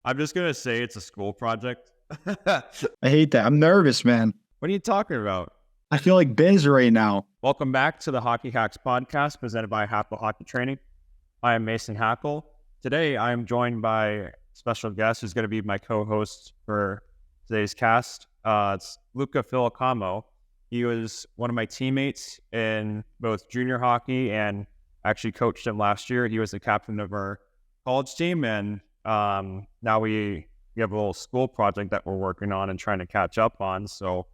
I'm just gonna say it's a school project. I hate that. I'm nervous, man. What are you talking about? I feel like Biz right now. Welcome back to the Hockey Hacks podcast presented by Hackle Hockey Training. I am Mason Hackle. Today I am joined by a special guest who's going to be my co-host for today's cast. It's Luca Filocamo. He was one of my teammates in both junior hockey and actually coached him last year. He was the captain of our college team, and now we have a little school project that we're working on and trying to catch up on. So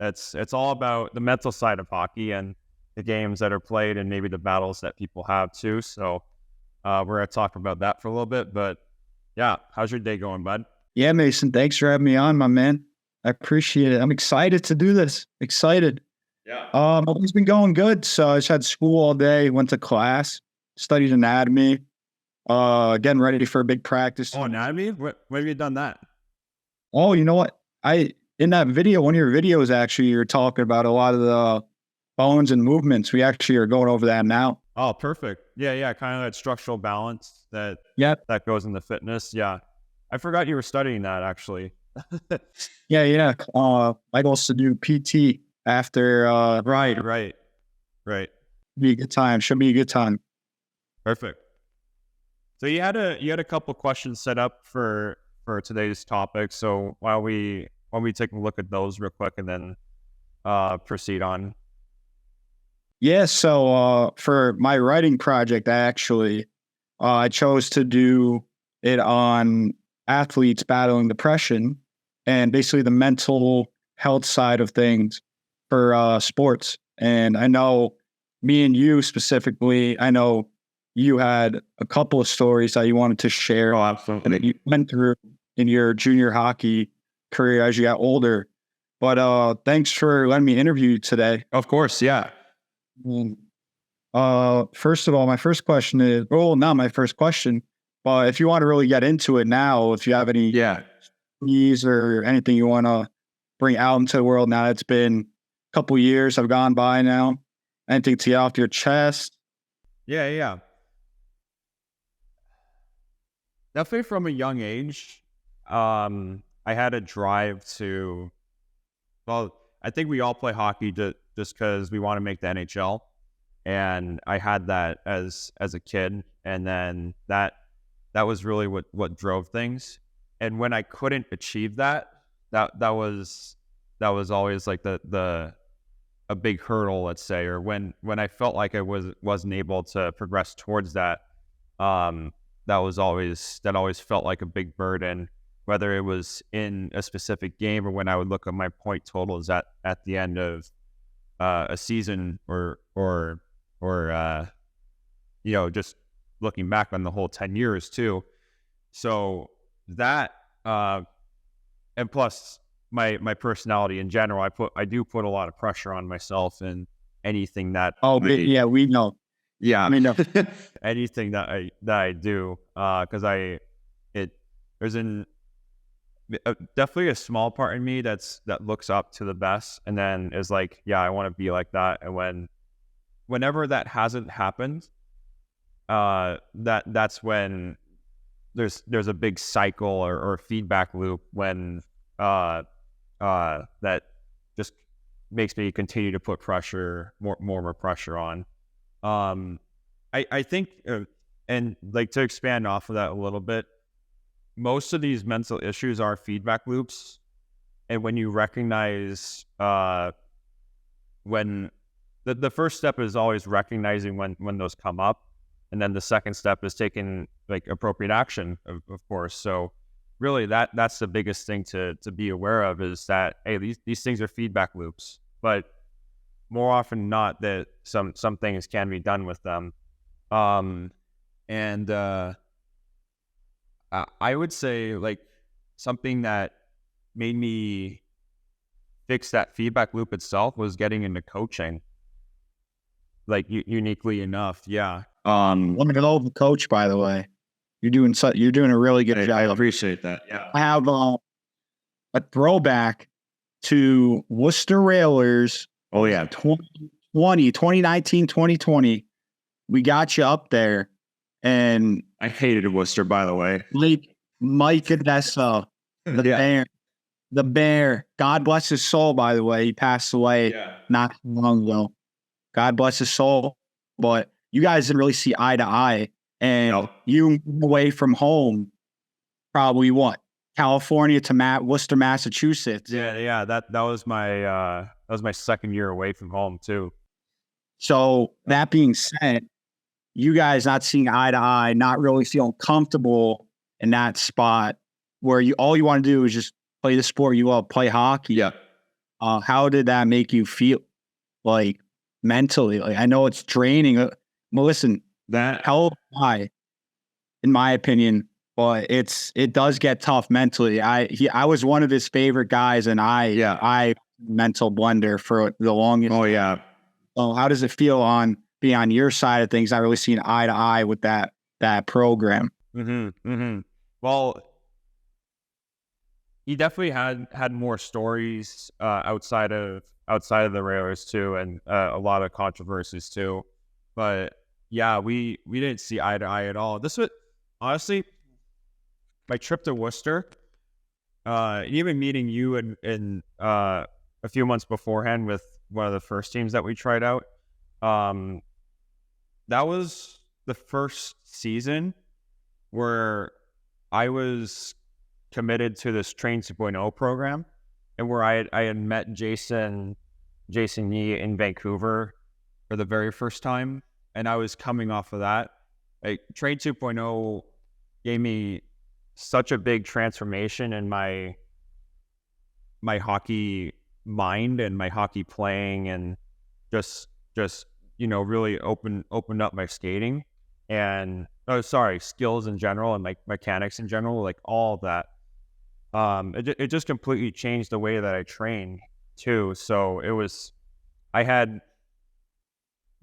it's all about the mental side of hockey and the games that are played and maybe the battles that people have too. So we're going to talk about that for a little bit. But yeah, how's your day going, bud? Yeah, Mason, thanks for having me on, my man. I appreciate it. I'm excited to do this. Excited. Yeah. It's been going good. So I just had school all day, went to class, studied anatomy, getting ready for a big practice. Oh, anatomy? When have you done that? Oh, you know what? In that video, one of your videos, actually, you're talking about a lot of the bones and movements. We actually are going over that now. Oh, perfect. Yeah. Kind of that structural balance that goes into fitness. Yeah. I forgot you were studying that, actually. Yeah. I also do PT after. Right. Be a good time. Should be a good time. Perfect. So you had a couple questions set up for today's topic. So while we take a look at those real quick and then proceed on. Yeah. So for my writing project, I chose to do it on athletes battling depression and basically the mental health side of things for sports. And I know me and you specifically, I know you had a couple of stories that you wanted to share. Oh, absolutely. That you went through in your junior hockey career as you got older. But thanks for letting me interview you today. Of course, yeah. First of all, my first question is, not my first question, but if you want to really get into it now, if you have any news or anything you want to bring out into the world now, it's been a couple years have gone by now. Anything to get off your chest? Yeah. Definitely from a young age, I had a drive to, well, I think we all play hockey just because we want to make the NHL. And I had that as a kid. And then that was really what drove things. And when I couldn't achieve that was always like a big hurdle, let's say, or when I felt like I wasn't able to progress towards that, that always felt like a big burden, whether it was in a specific game or when I would look at my point totals at the end of a season or just looking back on the whole 10 years too. So that, and plus my personality in general, I do put a lot of pressure on myself and anything that. Oh, yeah, we know. Yeah. We know. Anything that I do, cause there's definitely a small part in me that looks up to the best and then is like, yeah, I want to be like that. And whenever that hasn't happened, that's when there's a big cycle or feedback loop when that just makes me continue to put more pressure on. I think, and like to expand off of that a little bit, most of these mental issues are feedback loops, and when you recognize when the first step is always recognizing when those come up. And then the second step is taking like appropriate action, of course. So really that's the biggest thing to be aware of is that, hey, these things are feedback loops, but more often than not that some things can be done with them. I would say like something that made me fix that feedback loop itself was getting into coaching. Like uniquely enough, yeah. I'm an old coach, by the way. You're doing a really good job. I appreciate that. Yeah. I have a throwback to Worcester Railers. Oh yeah. 2019, 2020. We got you up there. and I hated Worcester, by the way. Mike Odessa, the bear. God bless his soul, by the way. He passed away not too long ago. God bless his soul. But you guys didn't really see eye to eye. And you moved away from home, probably what? California to Worcester, Massachusetts. Yeah. That was my second year away from home too. So that being said, you guys not seeing eye to eye, not really feeling comfortable in that spot where all you want to do is just play the sport you love, play hockey. Yeah. How did that make you feel, like, mentally? Like, I know it's draining. Well, listen, hell high, in my opinion, but it does get tough mentally. I was one of his favorite guys, and I mental blender for the longest. Oh yeah. So how does it feel being on your side of things, not really seeing eye to eye with that program? Well, he definitely had more stories outside of the Railers too, and a lot of controversies too. But yeah, we didn't see eye to eye at all. This was honestly my trip to Worcester. Even meeting you in a few months beforehand with one of the first teams that we tried out. That was the first season where I was committed to this Train 2.0 program, and where I had met Jason Yee in Vancouver for the very first time, and I was coming off of that. Like, Train 2.0 gave me such a big transformation in my hockey mind and my hockey playing, and just really opened up my skating and skills in general, and like mechanics in general, like all of that. It just completely changed the way that I train too. So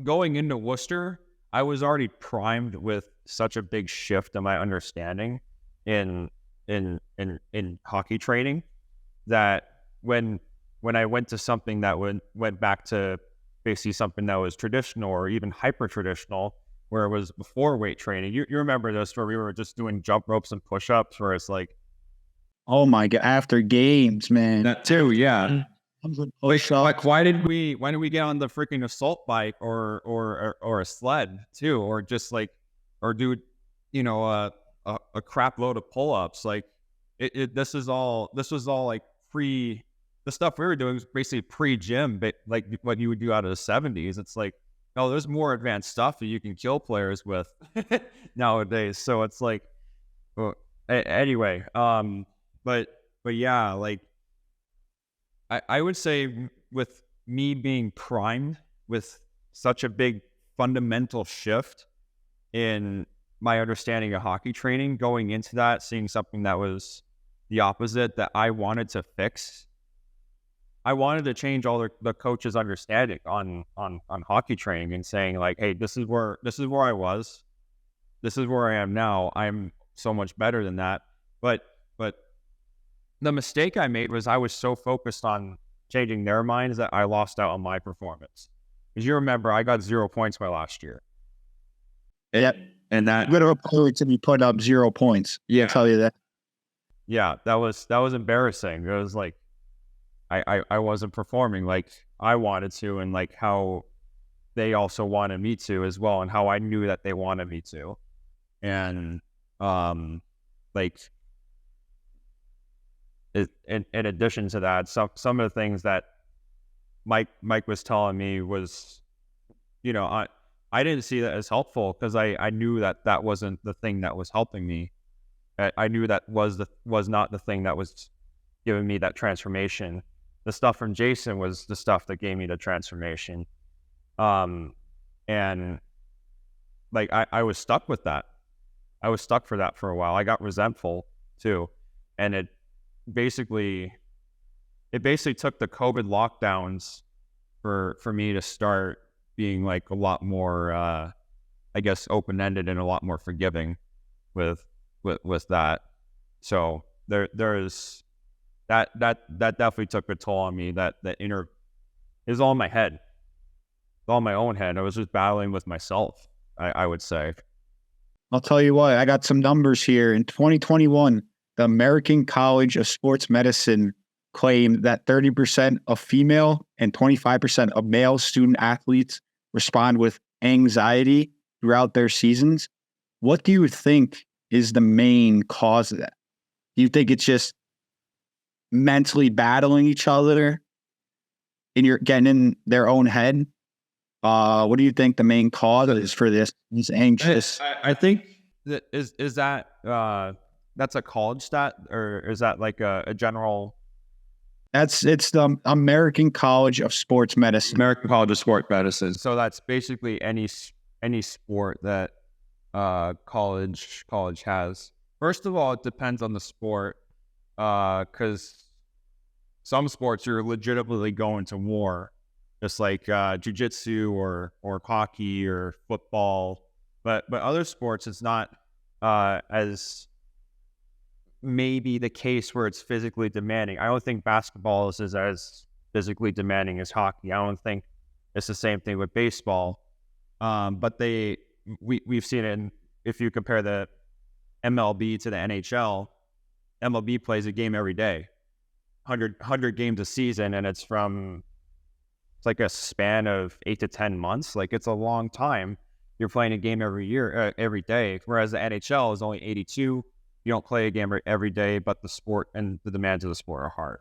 going into Worcester, I was already primed with such a big shift in my understanding in hockey training, that when I went to something that went back to basically something that was traditional or even hyper traditional, where it was before weight training. You remember this, where we were just doing jump ropes and push-ups, where it's like, oh my God, after games, man. That too, yeah. Like, why did we get on the freaking assault bike or a sled too, or just like, or do a crap load of pull-ups? Like, this was all like pre. The stuff we were doing was basically pre-gym, but like what you would do out of the 70s. It's like, no, there's more advanced stuff that you can kill players with nowadays. So it's like, well, anyway, but yeah, like, I would say with me being primed with such a big fundamental shift in my understanding of hockey training, going into that, seeing something that was the opposite that I wanted to fix. I wanted to change all the coaches' understanding on hockey training, and saying like, hey, this is where I was, this is where I am now. I'm so much better than that. But the mistake I made was I was so focused on changing their minds that I lost out on my performance. Because you remember, I got 0 points my last year. Yep. And that literally to be put up 0 points. Yeah. I'll tell you that. Yeah, that was embarrassing. It was like I wasn't performing like I wanted to, and like how they also wanted me to as well, and how I knew that they wanted me to. And like, in addition to that, some of the things that Mike was telling me was, I didn't see that as helpful, because I knew that wasn't the thing that was helping me. I knew that was not the thing that was giving me that transformation. The stuff from Jason was the stuff that gave me the transformation. And like, I was stuck with that. I was stuck for that for a while. I got resentful too. And it basically took the COVID lockdowns for me to start being like a lot more, I guess, open-ended and a lot more forgiving with that. So there's that definitely took a toll on me. That inner is all in my head, it's all in my own head. I was just battling with myself, I would say. I'll tell you what, I got some numbers here. In 2021, the American College of Sports Medicine claimed that 30% of female and 25% of male student athletes respond with anxiety throughout their seasons. What do you think is the main cause of that? Do you think it's just mentally battling each other and you're getting in their own head? What do you think the main cause is for this? He's anxious. I think that is that that's a college stat, or is that like a general? It's the American College of Sports Medicine. American College of Sport Medicine. So that's basically any sport that college has. First of all, it depends on the sport, because some sports you're legitimately going to war, just like jiu-jitsu or hockey or football. But other sports, it's not as maybe the case where it's physically demanding. I don't think basketball is as physically demanding as hockey. I don't think it's the same thing with baseball. But we've seen it if you compare the MLB to the NHL. MLB plays a game every day, 100 games a season, and it's like a span of 8 to 10 months. Like, it's a long time. You're playing a game every day, whereas the NHL is only 82. You don't play a game every day, but the sport and the demands of the sport are hard.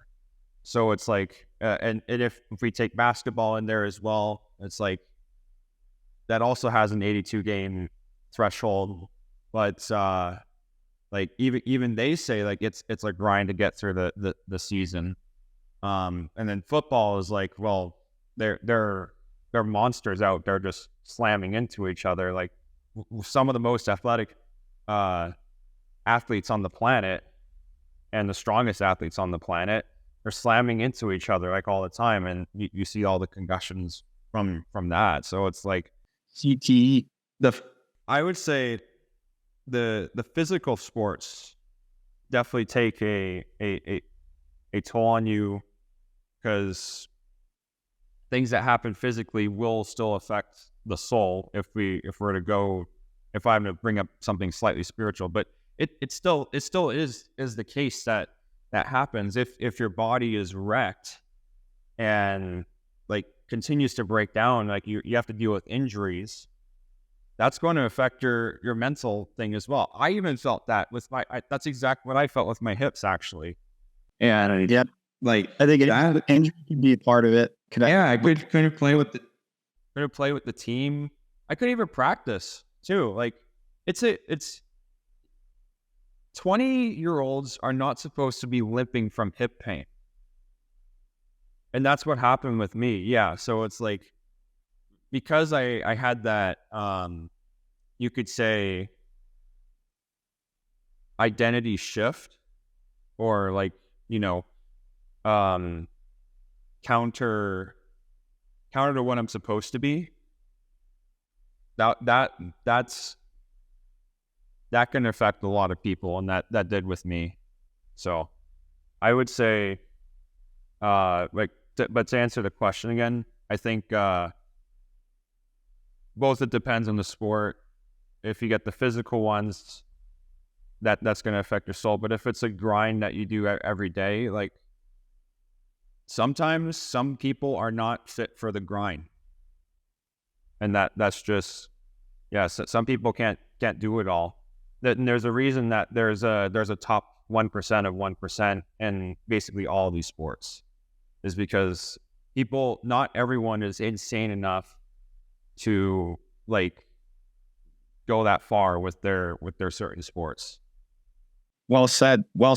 So it's like, and if we take basketball in there as well, it's like that also has an 82 game threshold, but like even they say like it's a grind to get through the season. And then football is like, well, they're monsters out there just slamming into each other. Like some of the most athletic athletes on the planet and the strongest athletes on the planet are slamming into each other like all the time, and you see all the concussions from that. So it's like CTE. I would say the physical sports definitely take a toll on you, because things that happen physically will still affect the soul. If I'm to bring up something slightly spiritual, but it still is the case that happens if your body is wrecked and like continues to break down. Like you have to deal with injuries. That's going to affect your mental thing as well. I even felt that with that's exactly what I felt with my hips, actually. And Yep. like I think injury can be a part of it. I couldn't play with the team. I couldn't even practice too. Like it's 20-year-olds are not supposed to be limping from hip pain. And that's what happened with me. Yeah. So it's like, because I had that, you could say, identity shift, or like, counter to what I'm supposed to be. That can affect a lot of people, and that did with me. So I would say, but to answer the question again, I think both it depends on the sport. If you get the physical ones, that's going to affect your soul. But if it's a grind that you do every day, like sometimes some people are not fit for the grind, and that's just, yeah. So some people can't do it all. And there's a reason that there's a top 1% of 1% in basically all of these sports, is because not everyone is insane enough to like go that far with their certain sports. Well said. Well,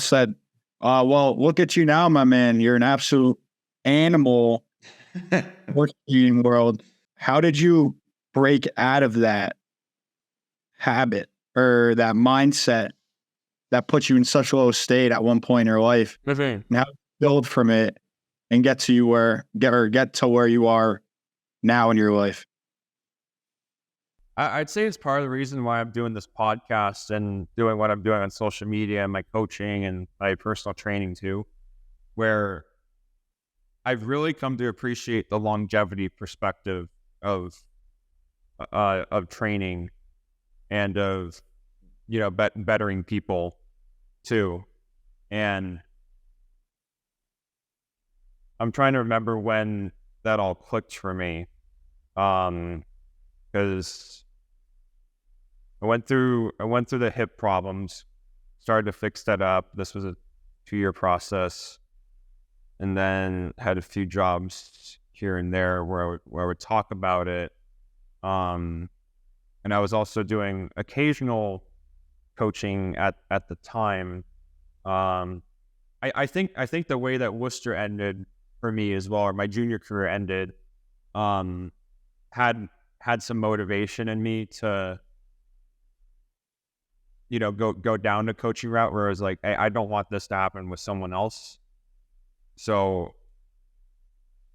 look at you now, my man. You're an absolute animal working world. How did you break out of that habit or that mindset that puts you in such a low state at one point in your life? And how build from it and get to where you are now in your life? I'd say it's part of the reason why I'm doing this podcast and doing what I'm doing on social media and my coaching and my personal training too, where I've really come to appreciate the longevity perspective of training and of bettering people too. And I'm trying to remember when that all clicked for me. Because I went through the hip problems, started to fix that up. This was a 2-year process, and then had a few jobs here and there where I would talk about it. And I was also doing occasional coaching at the time. I think the way that Worcester ended for me as well, or my junior career ended, had some motivation in me to go down the coaching route, where I was like, hey, I don't want this to happen with someone else, so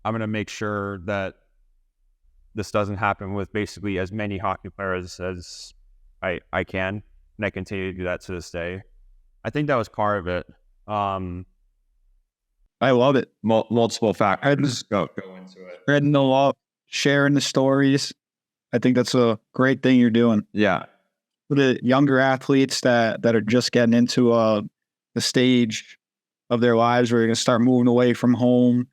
I'm going to make sure that this doesn't happen with basically as many hockey players as I can, and I continue to do that to this day. I think that was part of it. I love it. Multiple factors go into it. Spreading the love, sharing the stories. I think that's a great thing you're doing. Yeah. For the younger athletes that are just getting into the stage of their lives where they're going to start moving away from home.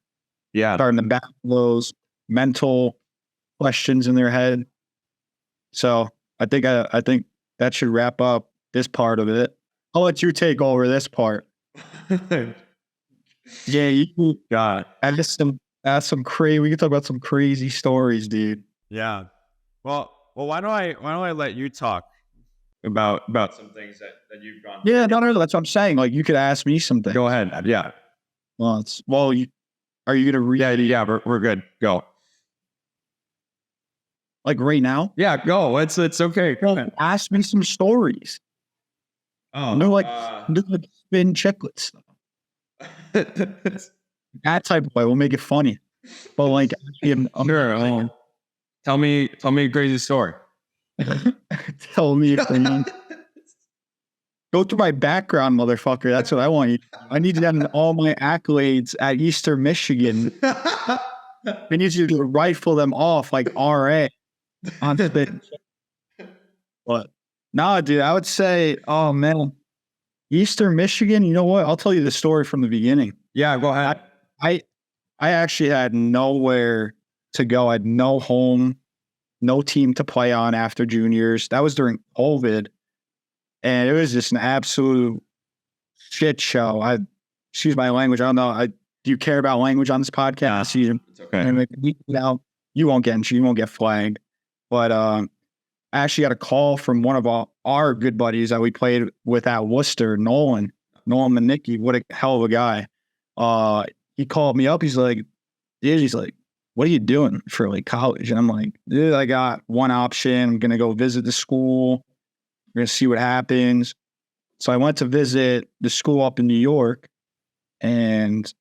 Yeah. Starting to battle those mental questions in their head. So I think that should wrap up this part of it. I'll let you take over this part. Yeah, you got some crazy. We can talk about some crazy stories, dude. Yeah. Well, why don't I let you talk about some things that you've gone through? Yeah, no, that's what I'm saying. Like, you could ask me something. Go ahead. Yeah. Well, are you gonna read? Yeah, we're good. Go. Like right now? Yeah, go. It's okay. Go ahead. Ask me some stories. Oh, no, like spin chicklets. That type of way. We'll make it funny. But like, sure. Tell me a crazy story. Tell me if they know. Go through my background, motherfucker. That's what I want you. I need to have all my accolades at Eastern Michigan. I need you to rifle them off like RA on spin. But no, dude, I would say, oh man, Eastern Michigan. You know what? I'll tell you the story from the beginning. Yeah, go ahead. I actually had nowhere to go. I had no home, no team to play on after juniors. That was during COVID, and it was just an absolute shit show. Excuse my language. I don't know. Do you care about language on this podcast? Yeah, it's okay. You won't get flagged. But I actually got a call from one of our good buddies that we played with at Worcester, Nolan Manicki. What a hell of a guy. He called me up. He's like, what are you doing for like college? And I'm like, dude, I got one option. I'm going to go visit the school. We're going to see what happens. So I went to visit the school up in New York and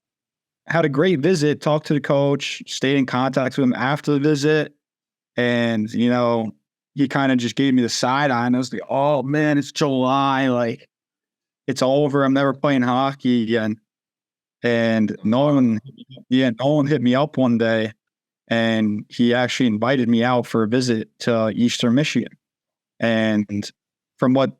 had a great visit, talked to the coach, stayed in contact with him after the visit. And, he kind of just gave me the side eye. And I was like, oh man, it's July. Like, it's over. I'm never playing hockey again. And Nolan hit me up one day, and he actually invited me out for a visit to Eastern Michigan. And from what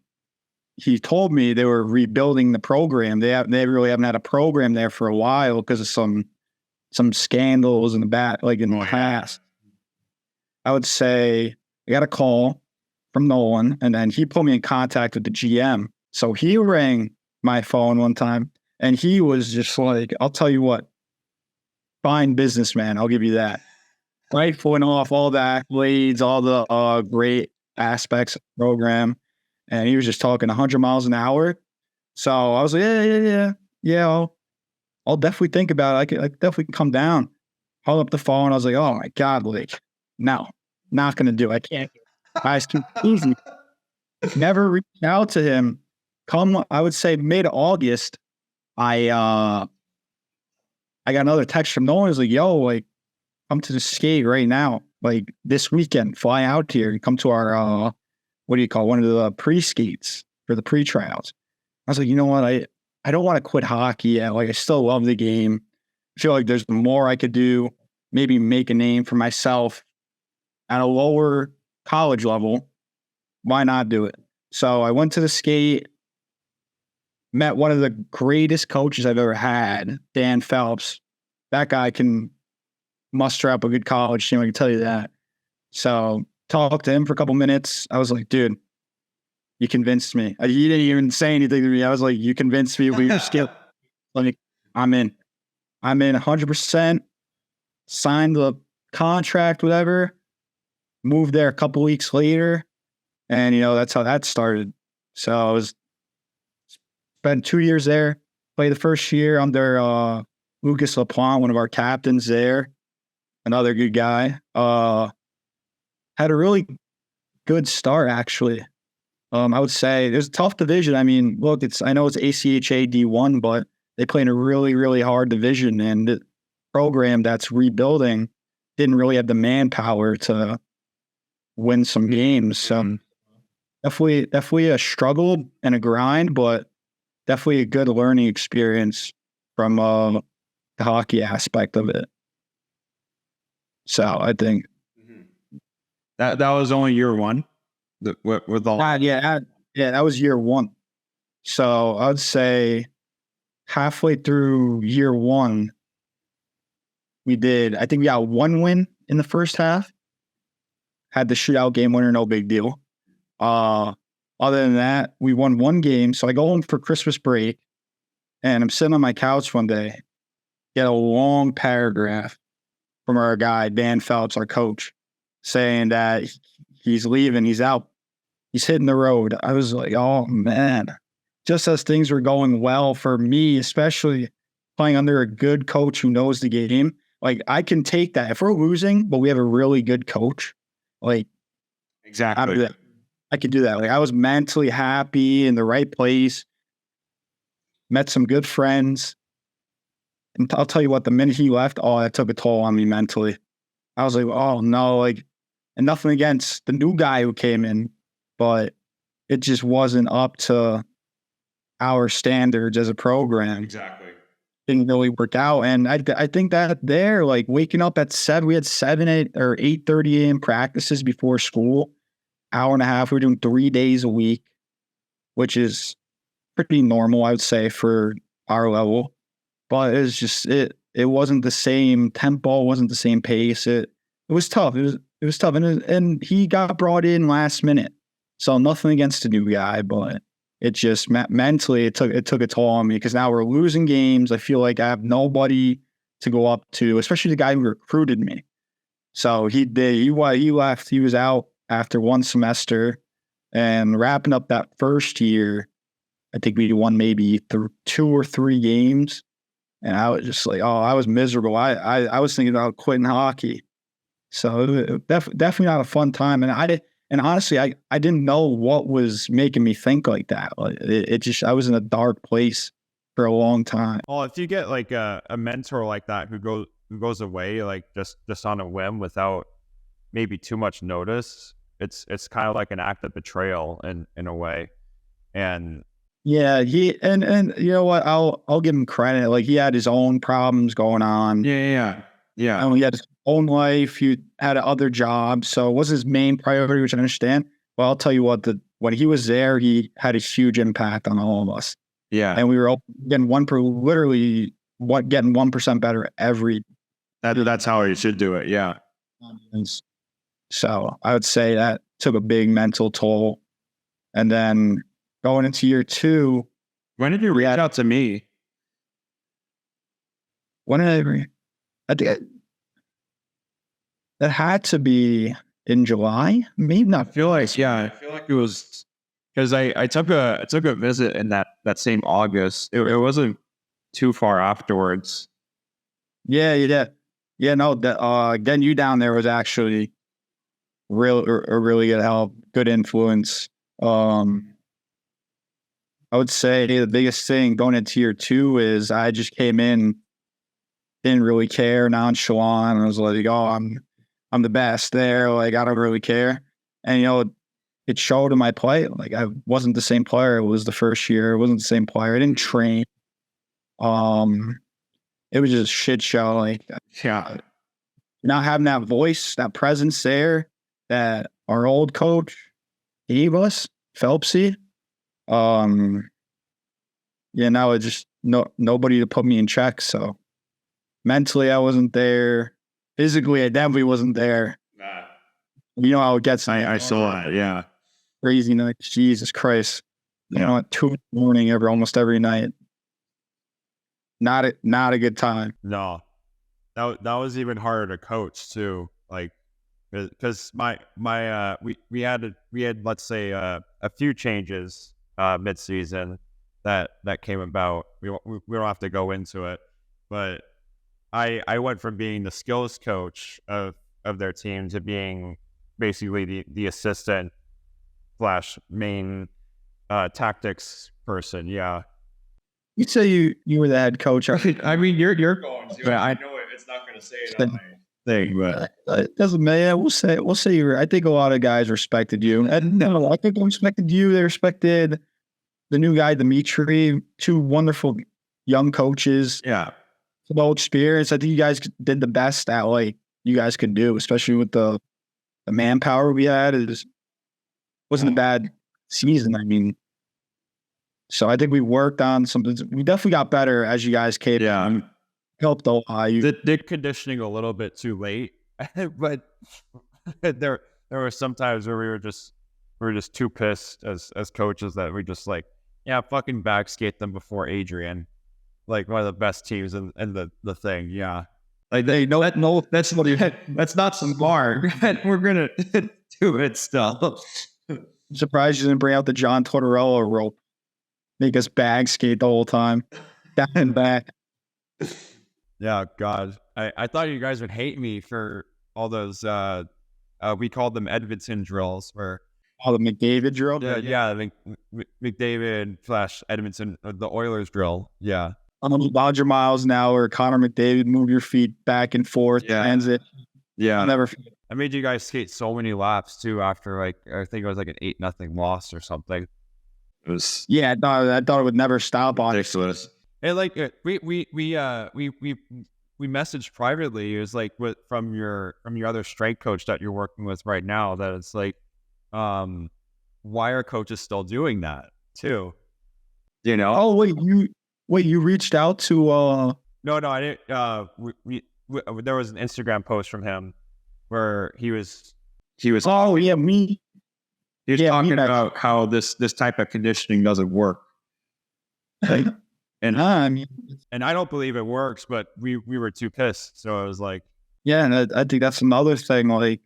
he told me, they were rebuilding the program. They really haven't had a program there for a while because of some scandals in the past. I would say I got a call from Nolan, and then he put me in contact with the GM. So he rang my phone one time. And he was just like, I'll tell you what, fine businessman, I'll give you that. Rifling off all the accolades, all the great aspects of the program. And he was just talking 100 miles an hour. So I was like, yeah, I'll definitely think about it. I definitely can come down. Hung up the phone. I was like, oh my God, no, not going to do it. I can't. Guys, too easy. Never reached out to him. I would say mid-August, I got another text from Nolan. He's like, yo, like, come to the skate right now. Like, this weekend, fly out here and come to our, one of the pre-skates for the pre-tryouts. I was like, you know what? I don't want to quit hockey yet. Like, I still love the game. I feel like there's more I could do, maybe make a name for myself at a lower college level. Why not do it? So I went to the skate, met one of the greatest coaches I've ever had, Dan Phelps. That guy can muster up a good college team, I can tell you that. So talked to him for a couple minutes. I was like, dude, you convinced me. He didn't even say anything to me. I was like, you convinced me with your skill. Like, I'm in. I'm in 100%. Signed the contract, whatever. Moved there a couple weeks later. And, that's how that started. So I was spent 2 years there. Played the first year under Lucas LaPlante, one of our captains there. Another good guy. Had a really good start, actually. I would say it was a tough division. I mean, look, I know it's ACHA D1, but they play in a really, really hard division, and the program that's rebuilding didn't really have the manpower to win some games. So definitely a struggle and a grind, but definitely a good learning experience from the hockey aspect of it. So I think that was only year one. With all that was year one. So I would say halfway through year one, we got one win in the first half. Had the shootout game winner, no big deal. Other than that, we won one game. So I go home for Christmas break, and I'm sitting on my couch one day, get a long paragraph from our guy, Dan Phelps, our coach, saying that he's leaving, he's out, he's hitting the road. I was like, oh man, just as things were going well for me, especially playing under a good coach who knows the game. Like, I can take that. If we're losing, but we have a really good coach, like, exactly, I could do that. Like, I was mentally happy in the right place, met some good friends. And I'll tell you what, the minute he left, that took a toll on me mentally. I was like, oh no, and nothing against the new guy who came in, but it just wasn't up to our standards as a program. Exactly. Didn't really work out. And I think that there, like, waking up at 7, we had 8 or 8:30 a.m. practices before school, hour and a half. We were doing 3 days a week, which is pretty normal, I would say, for our level. But it was just, it wasn't the same tempo, wasn't the same pace. It was tough. It was tough. And he got brought in last minute. So nothing against the new guy, but it just mentally, it took a toll on me, because now we're losing games. I feel like I have nobody to go up to, especially the guy who recruited me. So he left. He was out after one semester, and wrapping up that first year, I think we won maybe 2 or 3 games. And I was just like, I was miserable. I was thinking about quitting hockey. So definitely not a fun time. And honestly, I didn't know what was making me think like that. Like, I was in a dark place for a long time. Well, if you get like a mentor like that who goes away, like just on a whim without maybe too much notice, it's kind of like an act of betrayal in a way. And yeah, and you know what? I'll give him credit. Like, he had his own problems going on. Yeah. He had his own life. He had other jobs, so it was his main priority, which I understand. Well, I'll tell you what, when he was there, he had a huge impact on all of us. Yeah, and we were getting getting 1% better every. That's how you should do it. Yeah. So I would say that took a big mental toll. And then going into year 2, when did you reach out to me? When did I think that had to be in July, maybe not. I feel like it was, because I took a visit in that same August. It wasn't too far afterwards. Yeah, you did. Yeah, no, getting you down there was actually a really good help, good influence. I would say the biggest thing going into year 2 is I just came in, didn't really care, nonchalant. I was like, I'm the best there. Like, I don't really care. And, it showed in my play. Like, I wasn't the same player. It was the first year. I wasn't the same player. I didn't train. It was just a shit show. Like, Yeah. not having that voice, that presence there that our old coach gave us Phelpsy. Yeah, now it just nobody to put me in check. So mentally, I wasn't there. Physically, I definitely wasn't there. Nah. You know how it gets. I saw it. Yeah. Crazy nights. Jesus Christ. You know, at 2 a.m. almost every night. Not a good time. No, that was even harder to coach too. Like, because we had let's say a few changes mid season that came about. We don't have to go into it, but I went from being the skills coach of their team to being basically the assistant / main tactics person. Yeah. You'd say you were the head coach. I mean, you're going to. I know it's not going to say it on my thing, but it doesn't matter. We'll say you were. I think a lot of guys respected you, and no, I think they respected you. They respected the new guy, Dimitri. 2 wonderful young coaches. Yeah, no experience. I think you guys did the best that like you guys could do, especially with the manpower we had. It wasn't a bad season. I mean, so I think we worked on something. We definitely got better as you guys came. Yeah, helped a lot. You did conditioning a little bit too late, but there were some times where we were just too pissed as coaches that we just like, yeah, fucking back skate them before Adrian, like one of the best teams in the thing. Yeah, like that's what that's not some bar. We're gonna do it still. I'm surprised you didn't bring out the John Tortorella rope. Make us bag skate the whole time, down and back. Yeah, God, I thought you guys would hate me for all those. We called them Edmonton drills, where the McDavid drill. Yeah, McDavid / Edmonton, the Oilers drill. Yeah, 100 miles an hour. Connor McDavid, move your feet back and forth. Yeah, transit. Yeah, I'll never. I made you guys skate so many laps too. After like I think it was like an 8-0 loss or something. It was I thought it would never stop on ridiculous. And like we messaged privately. It was like from your other strength coach that you're working with right now. That it's like, why are coaches still doing that too? You know? Oh wait, you reached out to No, I didn't. We there was an Instagram post from him where he was. Oh yeah, me. He was talking about how this type of conditioning doesn't work. And I don't believe it works, but we were too pissed. So I was like, yeah, and I think that's another thing. Like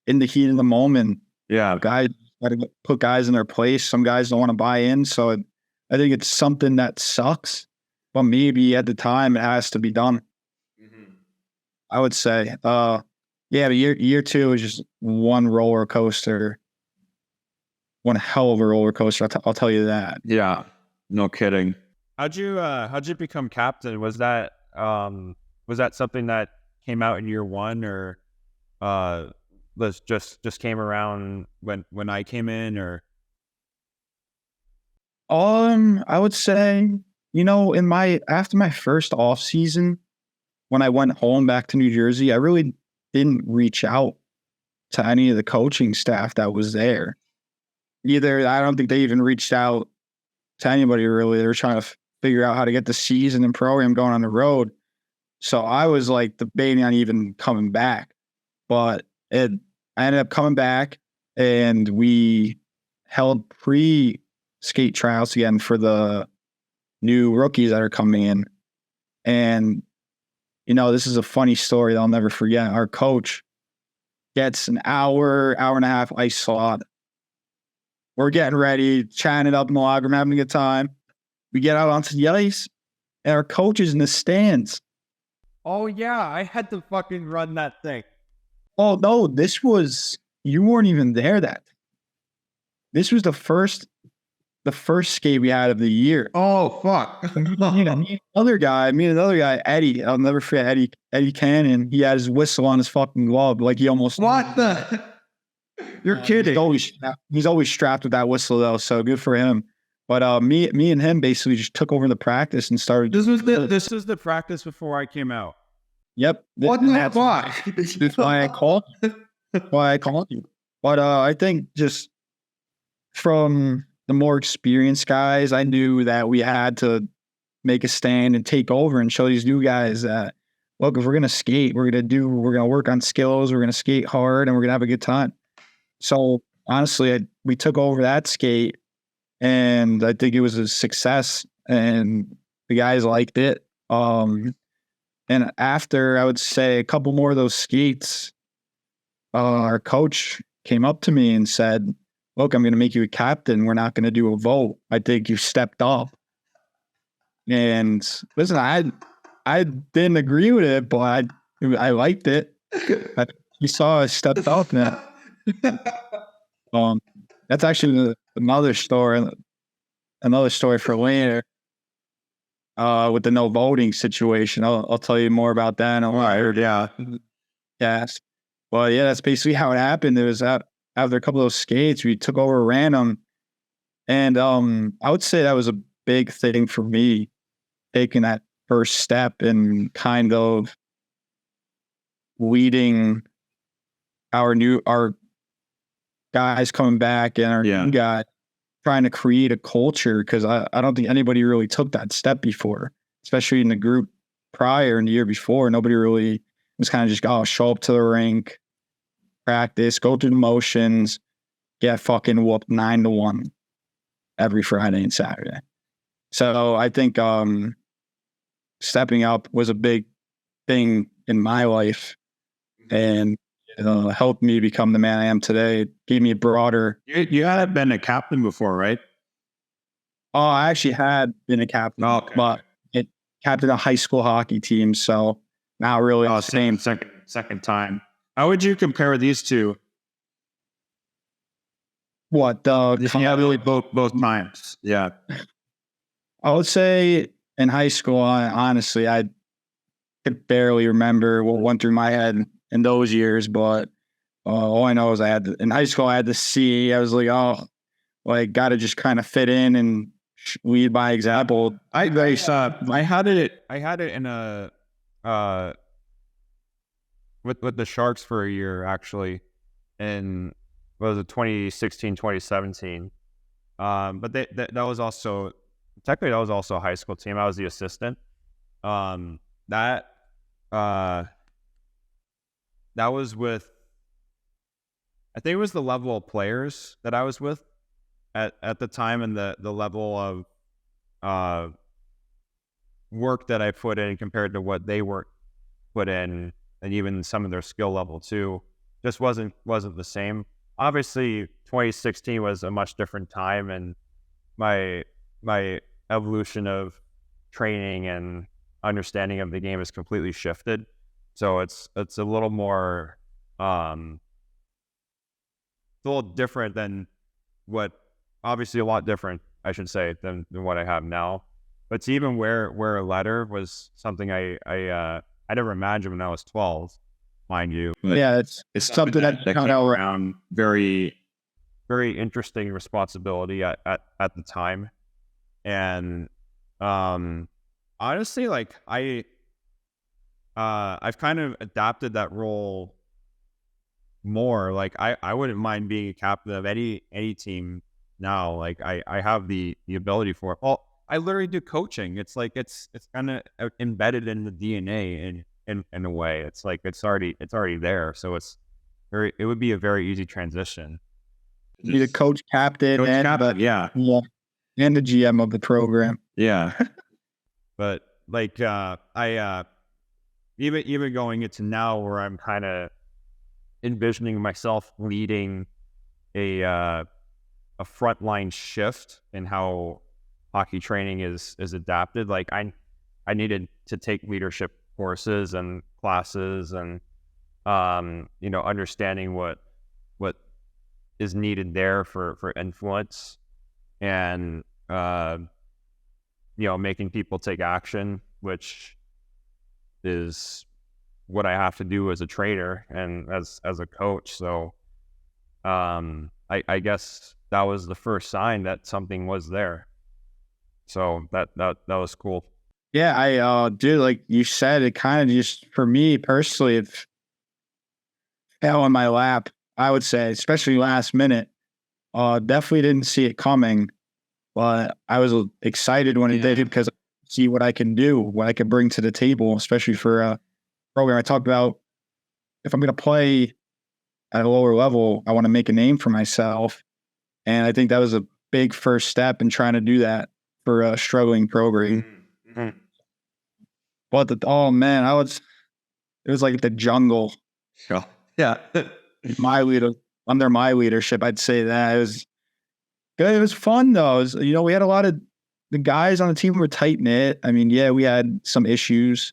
in the heat of the moment, yeah, guys got to put guys in their place. Some guys don't want to buy in, so I think it's something that sucks. But maybe at the time it has to be done. Mm-hmm. I would say, yeah, but year 2 is just one roller coaster. One hell of a roller coaster. I'll tell you that. Yeah, no kidding. How'd you become captain? Was that something that came out in year 1, or just came around when I came in, or? I would say, after my first off season, when I went home back to New Jersey, I really didn't reach out to any of the coaching staff that was there. Either I don't think they even reached out to anybody really. They were trying to figure out how to get the season and program going on the road. So I was like debating on even coming back, but I ended up coming back, and we held pre-skate trials again for the new rookies that are coming in. And, this is a funny story that I'll never forget. Our coach gets an hour and a half ice slot. We're getting ready, chatting it up in the locker room, having a good time. We get out onto the ice, and our coach is in the stands. Oh, yeah, I had to fucking run that thing. Oh, no, you weren't even there this was the first skate we had of the year. Oh, fuck. Me and another guy, Eddie. I'll never forget Eddie Cannon. He had his whistle on his fucking glove. Like he almost... What the... You're kidding. He's always strapped with that whistle though, so good for him. But me and him basically just took over the practice and started. This was the practice before I came out. Yep. That's why. That's why I called. Why I called you. But I think just from the more experienced guys, I knew that we had to make a stand and take over and show these new guys that, look, if we're going to skate, we're going to work on skills, we're going to skate hard, and we're going to have a good time. So honestly, we took over that skate, and I think it was a success, and the guys liked it. And after, I would say, a couple more of those skates, our coach came up to me and said, look, I'm going to make you a captain. We're not going to do a vote. I think you stepped up. And listen, I didn't agree with it, but I liked it. You saw I stepped up now. That's actually another story for later. With the no voting situation, I'll tell you more about that. Yeah. Yes. Well, yeah, that's basically how it happened. It was after a couple of those skates, we took over random, and I would say that was a big thing for me, taking that first step and kind of leading our guys coming back and our new guy, trying to create a culture, because I don't think anybody really took that step before, especially in the group prior and the year before. Nobody really was kind of just, show up to the rink, practice, go through the motions, get fucking whooped 9-1 every Friday and Saturday. So I think stepping up was a big thing in my life, and helped me become the man I am today. It gave me a broader... You had been a captain before, right? Oh, I actually had been a captain, but it captained a high school hockey team, so not really the same. Second time. How would you compare these two? What? Really both times. Yeah. I would say in high school, honestly, I could barely remember what went through my head in those years, but all I know is in high school, I had to see. I was like, got to just kind of fit in and lead by example. I had it in a with the Sharks for a year, actually, in what was it, 2016, 2017. But that was also technically a high school team. I was the assistant. That was with, I think it was the level of players that I was with at the time, and the level of work that I put in compared to what they put in, and even some of their skill level too, just wasn't the same. Obviously, 2016 was a much different time, and my evolution of training and understanding of the game has completely shifted. So it's a little more, it's a little different than obviously a lot different, I should say, than what I have now. But to even wear a letter was something I never imagined when I was 12, mind you. But yeah, it's something that came around. Very, very interesting responsibility at the time. And honestly, like I've kind of adapted that role more. Like I wouldn't mind being a captain of any team now. Like I have the ability for it. Well, I literally do coaching. It's like it's kind of embedded in the DNA in a way. It's like it's already there. So it would be a very easy transition. Be the coach, captain, and the GM of the program. Yeah. But like I even going into now, where I'm kind of envisioning myself leading a frontline shift in how hockey training is adapted. Like I needed to take leadership courses and classes, and understanding what is needed there for influence, and making people take action, which is what I have to do as a trainer and as a coach. So I guess that was the first sign that something was there. So that was cool. Yeah, I dude, like you said, it kind of just, for me personally, it fell in my lap, I would say, especially last minute. Definitely didn't see it coming, but I was excited when it did because I see what I can do, what I can bring to the table, especially for a program. I talked about if I'm going to play at a lower level, I want to make a name for myself. And I think that was a big first step in trying to do that for a struggling program. Mm-hmm. But oh man, it was like the jungle. Sure. Yeah. My leader under my leadership, I'd say that it was good. It was fun though. We had a lot of the guys on the team were tight knit. I mean, yeah, we had some issues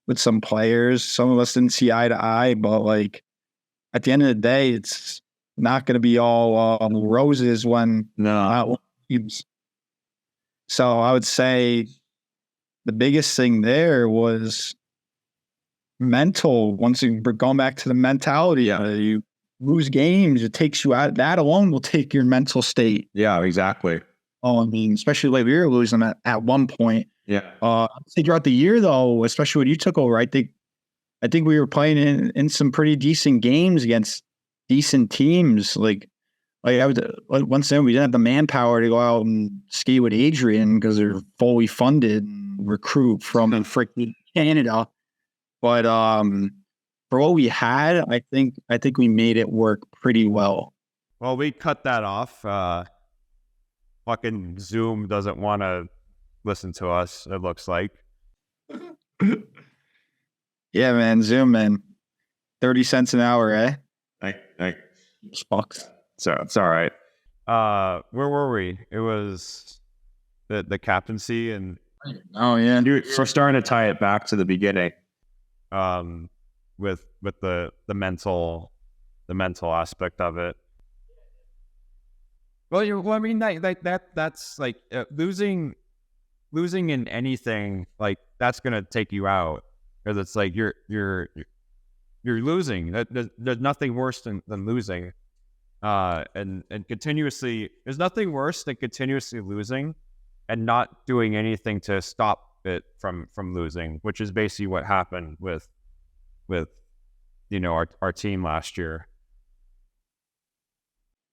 with some players. Some of us didn't see eye to eye, but like at the end of the day, it's not going to be all roses when teams. So I would say the biggest thing there was mental. Once you going back to the mentality, you lose games, it takes you out. That alone will take your mental state. Yeah, exactly. Oh, I mean, especially like we were losing them at one point. Yeah. I'd say throughout the year though, especially when you took over, I think we were playing in some pretty decent games against decent teams. Like I was once then we didn't have the manpower to go out and ski with Adrian because they're fully funded and recruit from freaking Canada. But for what we had, I think we made it work pretty well. Well, we cut that off. Fucking Zoom doesn't want to listen to us, it looks like. Yeah, man. Zoom, man. 30 cents an hour, eh? Fucks. So it's all right. Where were we? It was the captaincy and oh yeah. We're starting to tie it back to the beginning. With the mental aspect of it. Well, I mean that's like losing in anything, like that's gonna take you out, because it's like you're losing. There's nothing worse than losing, and continuously. There's nothing worse than continuously losing, and not doing anything to stop it from losing, which is basically what happened with our team last year.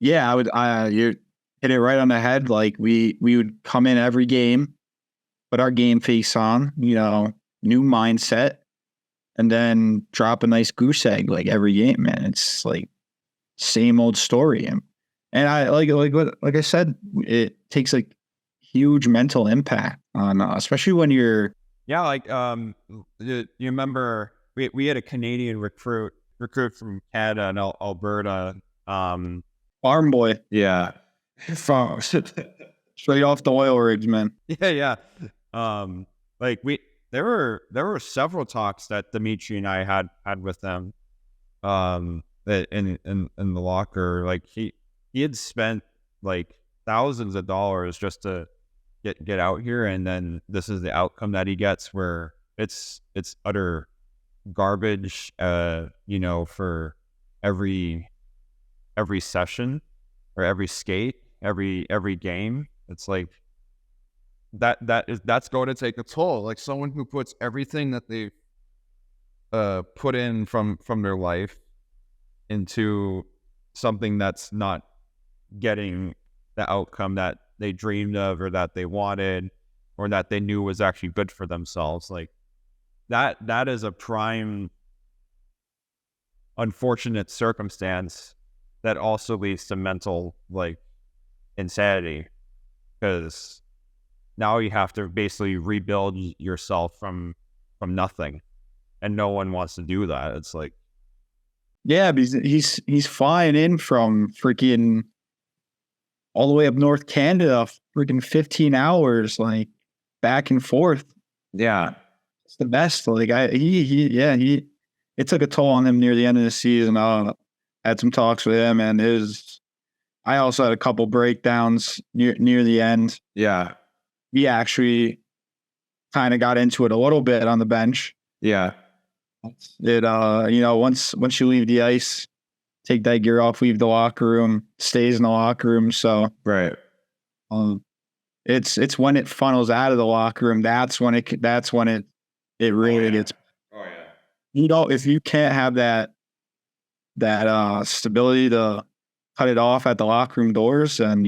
Yeah, you hit it right on the head. Like we would come in every game, put our game face on, new mindset, and then drop a nice goose egg like every game, man. It's like same old story. And I like I said, it takes a huge mental impact on especially when you're you remember we had a Canadian recruit from Canada and Alberta, farm boy. Yeah. Straight off the oil rigs, man. Yeah. There were several talks that Dimitri and I had with them, that in the locker. Like he had spent like thousands of dollars just to get out here, and then this is the outcome that he gets, where it's utter garbage, for every session or every skate, every game. It's like that's going to take a toll. Like someone who puts everything that they put in from their life into something that's not getting the outcome that they dreamed of, or that they wanted, or that they knew was actually good for themselves. Like that is a prime unfortunate circumstance that also leads to mental insanity, because now you have to basically rebuild yourself from nothing, and no one wants to do that. It's like, yeah, because he's flying in from freaking all the way up North Canada, freaking 15 hours, like back and forth. Yeah, it's the best. Like it took a toll on him near the end of the season. I had some talks with him, and I also had a couple breakdowns near the end. Yeah, he actually kind of got into it a little bit on the bench. Yeah, it once you leave the ice, take that gear off, leave the locker room, stays in the locker room. So right. It's when it funnels out of the locker room, that's when it really gets. Oh yeah. If you can't have that stability to cut it off at the locker room doors, and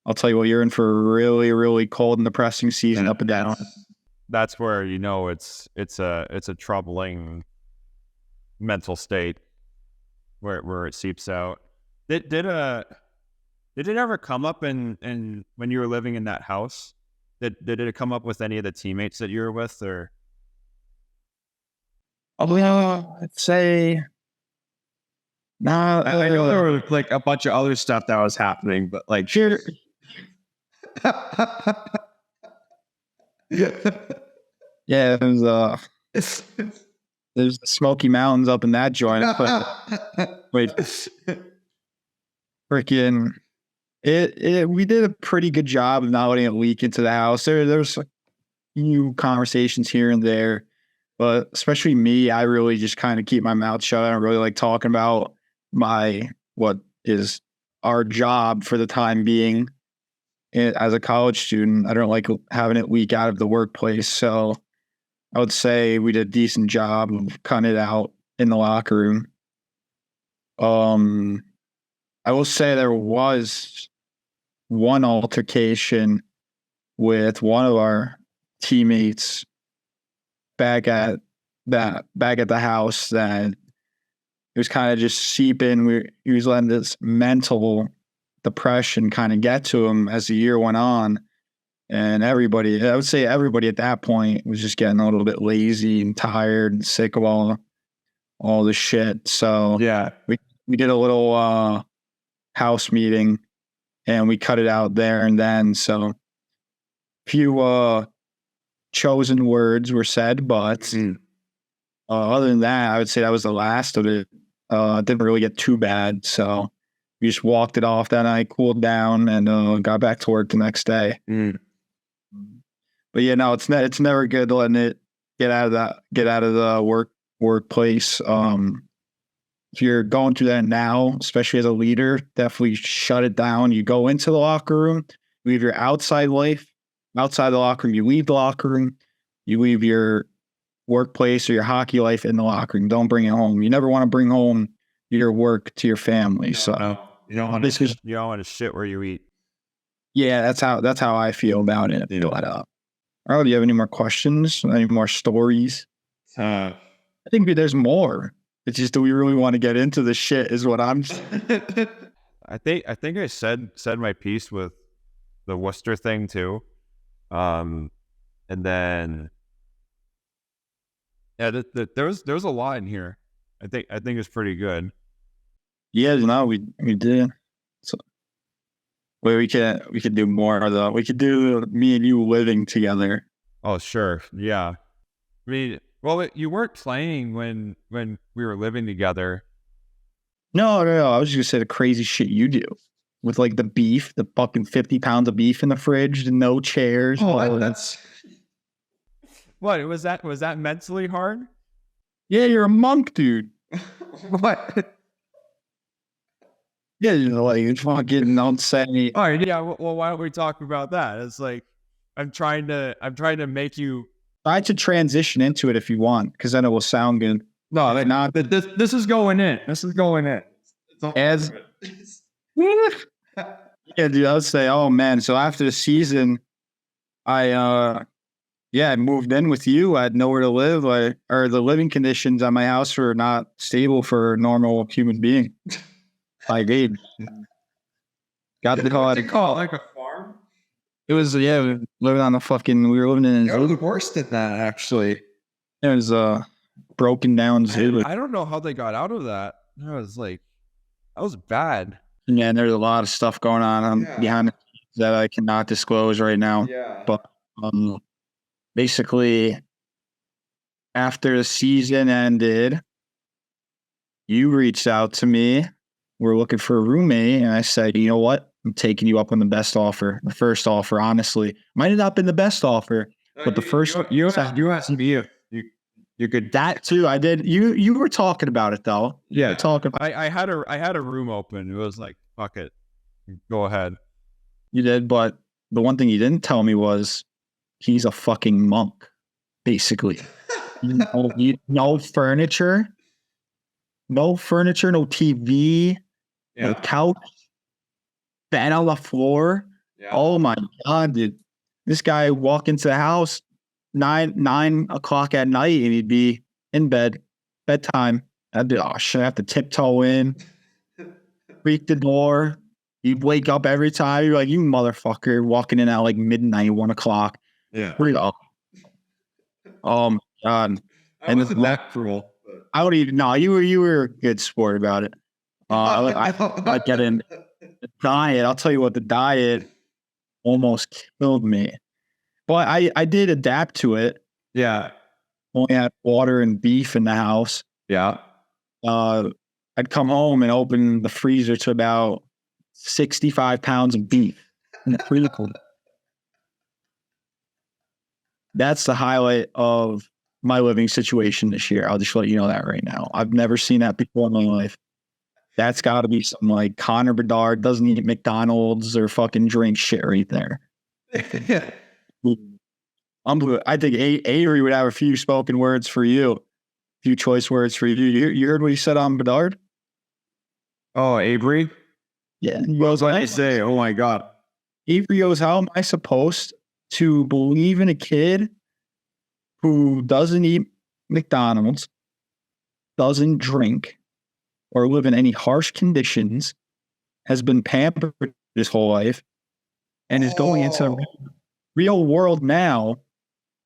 I'll tell you what, you're in for a really, really cold and depressing season up and down. That's where it's a troubling mental state where it seeps out. Did it ever come up in when you were living in that house? Did it come up with any of the teammates that you were with, or? I'd say, nah. I know there was like a bunch of other stuff that was happening, but like, Sure. Yeah, there's the Smoky Mountains up in that joint. Wait, freaking we did a pretty good job of not letting it leak into the house. There's a few conversations here and there, but especially me, I really just kind of keep my mouth shut. I don't really like talking about what is our job for the time being. As a college student, I don't like having it leak out of the workplace. So I would say we did a decent job of cutting it out in the locker room. I will say there was one altercation with one of our teammates back at the house that it was kind of just seeping. He was letting this mental depression kind of get to him as the year went on. And I would say everybody at that point was just getting a little bit lazy and tired and sick of all the shit. So yeah, we did a little house meeting and we cut it out there and then. So a few chosen words were said, but other than that, I would say that was the last of it. It didn't really get too bad. So we just walked it off that night, cooled down, and got back to work the next day. But yeah, no, it's never good letting it get out of the workplace. If you're going through that now, especially as a leader, definitely shut it down. You go into the locker room, you leave your outside life outside the locker room. You leave the locker room, you leave your workplace or your hockey life in the locker room. Don't bring it home. You never want to bring home your work to your family. You don't want to shit where you eat. Yeah, that's how I feel about it. Do you have any more questions? Any more stories? I think there's more. It's just, do we really want to get into the shit? Is what I'm. I think I said my piece with the Worcester thing too, and then yeah, there was a lot in here. I think it's pretty good. Yeah, no, we did. So, well, we could do more though. We could do me and you living together. Oh, sure. Yeah. I mean, well, you weren't playing when we were living together. No. I was just gonna say the crazy shit you do with like the beef, the fucking 50 pounds of beef in the fridge, and no chairs. Oh, that's what was that? Was that mentally hard? Yeah, you're a monk, dude. What? Yeah, like fucking don't say. All right, yeah. Well, why don't we talk about that? It's like I'm trying to make you try to transition into it if you want, because then it will sound good. No, like not. But this is going in. This is going in. As yeah, dude. I would say, oh man. So after the season, I moved in with you. I had nowhere to live. Or the living conditions at my house were not stable for a normal human being. Like, dude, got the call. What's it called? Like a farm? It was, we were living in. It was worse than that, actually. It was broken down zoo. I don't know how they got out of that. That was bad. Yeah, and there's a lot of stuff going on behind the scenes that I cannot disclose right now. Yeah. But basically, after the season ended, you reached out to me. We're looking for a roommate, and I said, you know what? I'm taking you up on the best offer. The first offer, honestly, might have not been the best offer, but the first. You asked me. You could that too. I did. You were talking about it though. Yeah, talking. I had a room open. It was like, fuck it, go ahead. You did, but the one thing you didn't tell me was he's a fucking monk, basically. No furniture, no TV. The couch, bed on the floor. Yeah. Oh my God, dude. This guy walk into the house 9 o'clock at night and he'd be in bed, bedtime. I'd be, oh shit, I have to tiptoe in, creak the door. You'd wake up every time. You're like, you motherfucker, walking in at like midnight, 1 o'clock. Yeah. Pretty up. Oh my God. I wasn't that cruel. I don't even know. You were a good sport about it. I get in the diet. I'll tell you what, the diet almost killed me. But I did adapt to it. Yeah. Only had water and beef in the house. Yeah. I'd come home and open the freezer to about 65 pounds of beef in the freezer. That's the highlight of my living situation this year. I'll just let you know that right now. I've never seen that before in my life. That's got to be some like Connor Bedard doesn't eat McDonald's or fucking drink shit right there. Yeah. I think Avery would have a few spoken words for you, a few choice words for you. You heard what he said on Bedard? Oh, Avery? Yeah. What was I say? Oh my God. Avery goes, how am I supposed to believe in a kid who doesn't eat McDonald's, doesn't drink, or live in any harsh conditions, has been pampered his whole life, and is going into the real world now?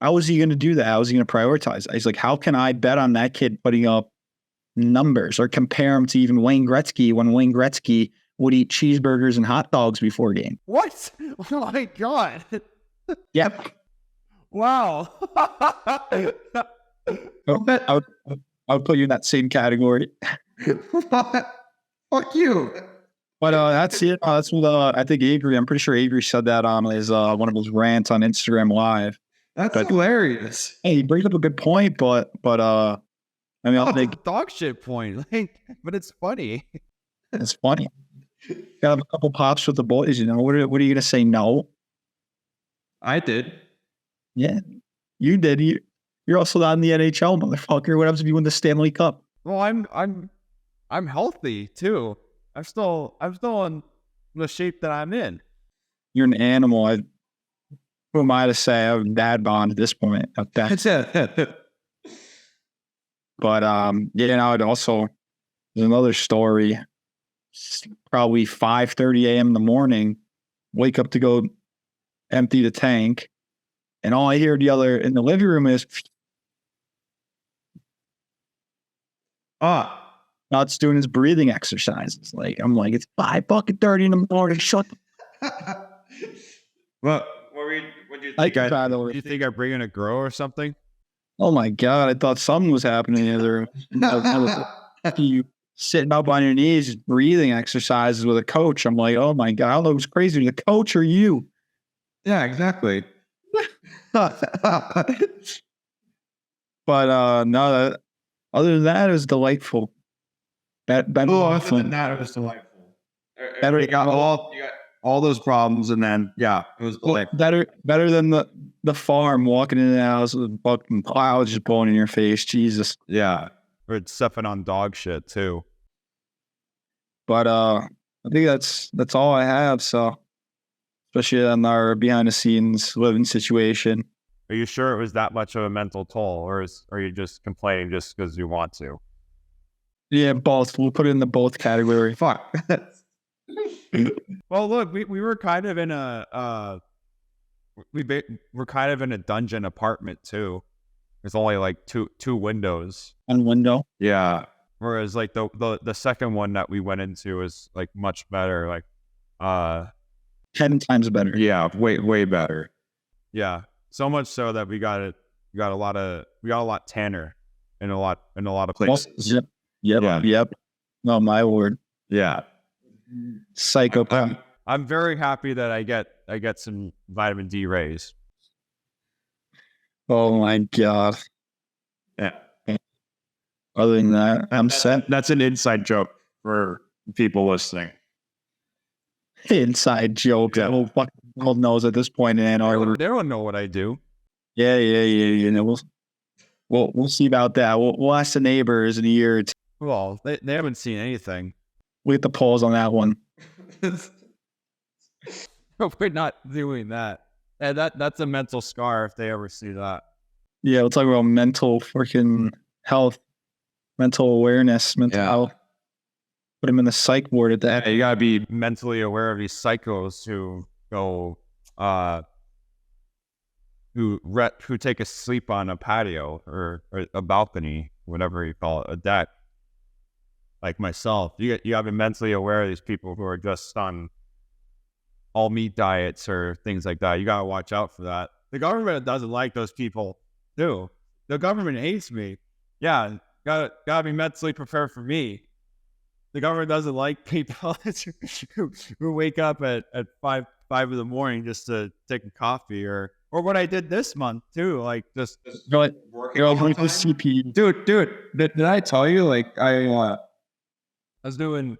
How is he going to do that? How is he going to prioritize? He's like, how can I bet on that kid putting up numbers or compare him to even Wayne Gretzky when Wayne Gretzky would eat cheeseburgers and hot dogs before game? What? Oh my God. Yep. Wow. I would put you in that same category. Fuck you. But that's it. That's what I think Avery. I'm pretty sure Avery said that on his one of his rants on Instagram Live. That's hilarious. Hey, he brings up a good point, but I mean, I'll think dog shit point. Like, but it's funny. It's funny. Got a couple pops with the boys. You know, what are you gonna say? No, I did. Yeah, you did. You're also not in the NHL, motherfucker. What happens if you win the Stanley Cup? Well, I'm healthy too. I'm still in the shape that I'm in. You're an animal. Who am I to say? I have a dad bond at this point. That's it. But it also, there's another story. It's probably 5:30 a.m. in the morning. Wake up to go empty the tank, and all I hear in the living room is, now it's doing his breathing exercises. Like, I'm like, it's 5:30 in the morning. Shut the Well, what do you think? Do you think I'm bringing a grow or something? Oh my God, I thought something was happening either. You sitting up on your knees, just breathing exercises with a coach. I'm like, oh my God, I don't know who's crazy, the coach or you? Yeah, exactly. But no, other than that, it was delightful. Other than that, it was delightful. You got all those problems, and then it was delightful. Better than the farm, walking in the house with fucking clouds just blowing in your face. Jesus. Yeah, or stepping on dog shit too. But I think that's all I have. So, especially on our behind the scenes living situation. Are you sure it was that much of a mental toll, or are you just complaining just because you want to? Yeah, both. We'll put it in the both category. Fuck. Well, look, we were kind of in a we're kind of in a dungeon apartment too. There's only like two windows. One window. Yeah. Whereas like the second one that we went into is like much better. Like 10 times better. Yeah, way better. Yeah. So much so that we got a lot tanner in a lot of places. Yep. No, my word. Yeah. Psychopath. I'm very happy that I get some vitamin D rays. Oh my God. Yeah. Other than that, I'm set. That's an inside joke for people listening. Inside joke. Yeah. The whole fucking world knows at this point in Ann Arbor. They don't know what I do. Yeah. You know, we'll see about that. We'll ask the neighbors in a year or two. Well, they haven't seen anything. We get the polls on that one. We're not doing that. And that's a mental scar if they ever see that. Yeah, we'll talk about mental freaking health, mental awareness, mental health. Put them in the psych ward at that. Yeah, you gotta be mentally aware of these psychos who go, who take a sleep on a patio or a balcony, whatever you call it, a deck. Like myself, you gotta be mentally aware of these people who are just on all meat diets or things like that. You gotta watch out for that. The government doesn't like those people too. The government hates me. Yeah, gotta be mentally prepared for me. The government doesn't like people who wake up at 5 in the morning just to take a coffee or what I did this month too. Like just CP. Dude, did I tell you, like, I was doing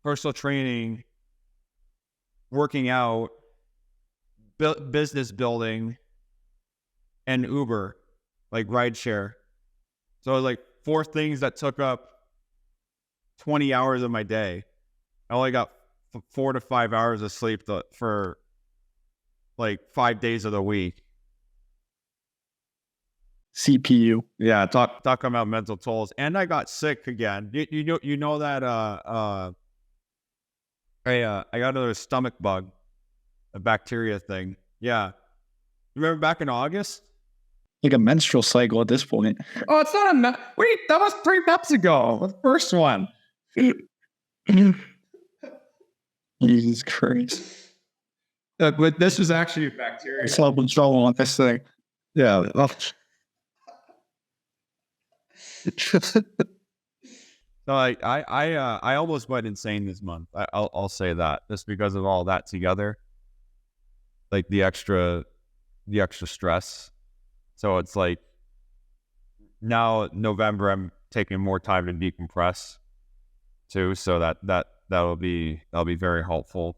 personal training, working out, business building, and Uber, like rideshare. So it was like 4 things that took up 20 hours of my day. I only got 4 to 5 hours of sleep for like 5 days of the week. CPU. Yeah, talking about mental tolls. And I got sick again. You know that I got another stomach bug, a bacteria thing. Yeah. Remember back in August? Like a menstrual cycle at this point. oh, it's not that was 3 months ago. The first one. Jesus Christ. But this was actually a bacteria. Self-control on this thing. Yeah. So I almost went insane this month. I'll say that just because of all that together, like the extra stress. So it's like now November I'm taking more time to decompress too. So that'll be very helpful.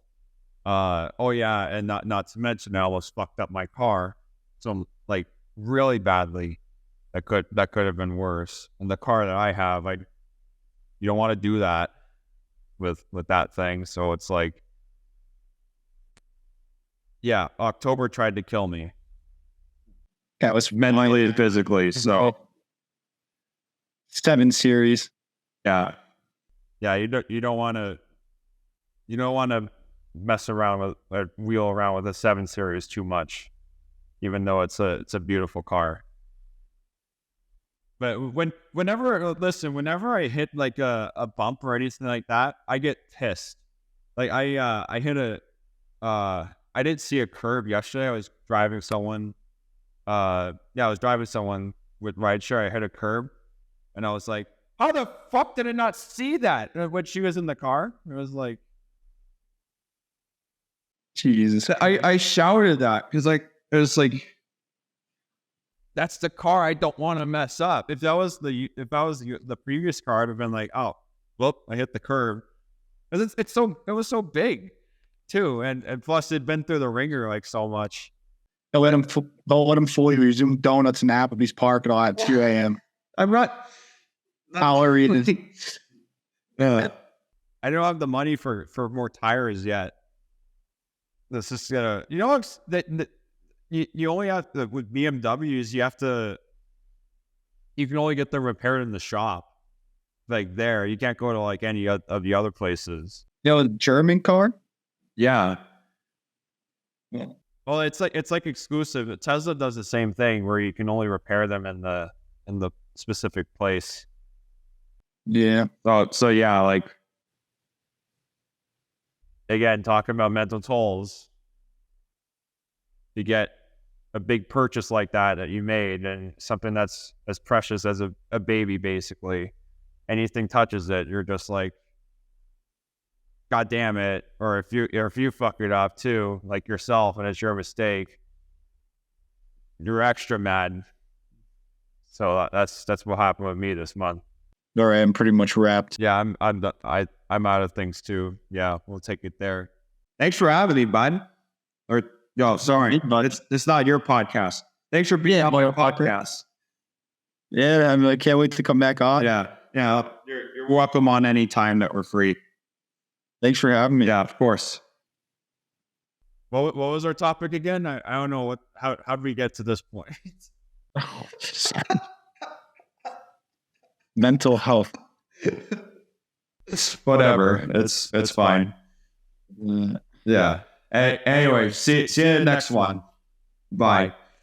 Oh yeah, and not to mention I almost fucked up my car, so like really badly. That could have been worse. And the car that I have, you don't want to do that with that thing. So it's like, yeah, October tried to kill me. That was Mentally and physically. So 7 series. yeah, you don't want to mess around with or wheel around with a 7 series too much, even though it's a beautiful car. But whenever I hit like a bump or anything like that, I get pissed. Like I hit I didn't see a curb yesterday. I was driving someone. I was driving someone with rideshare. I hit a curb, and I was like, "How the fuck did I not see that?" When she was in the car, it was like, Jesus. I shouted that because like it was like, that's the car I don't want to mess up. If that was the previous car, I'd have been like, "Oh, well, I hit the curb." Because it was so big, too, and plus it'd been through the ringer like so much. Don't let him fool you. He's doing donuts in Applebee's parking lot at 2 a.m. I'm not tolerated. I don't have the money for more tires yet. This is gonna, you only have to, with BMWs, you can only get them repaired in the shop, like there. You can't go to like any of the other places. The German car? Yeah. Well, it's like exclusive. Tesla does the same thing where you can only repair them in the specific place. Yeah. So yeah, like again, talking about mental tolls, you get a big purchase like that you made, and something that's as precious as a baby, basically. Anything touches it, you're just like, God damn it. Or if you fuck it up too, like yourself, and it's your mistake, you're extra mad. So that's what happened with me this month. All right, I'm pretty much wrapped. Yeah, I'm out of things too. Yeah, we'll take it there. Thanks for having me, bud. Or no, sorry, it's not your podcast. Thanks for being on my podcast. Yeah, I can't wait to come back on. Yeah, you're welcome on any time that we're free. Thanks for having me. Yeah, of course. What was our topic again? I don't know how did we get to this point? Mental health. Whatever. It's fine. Yeah. Anyway, see you in the next one. Bye.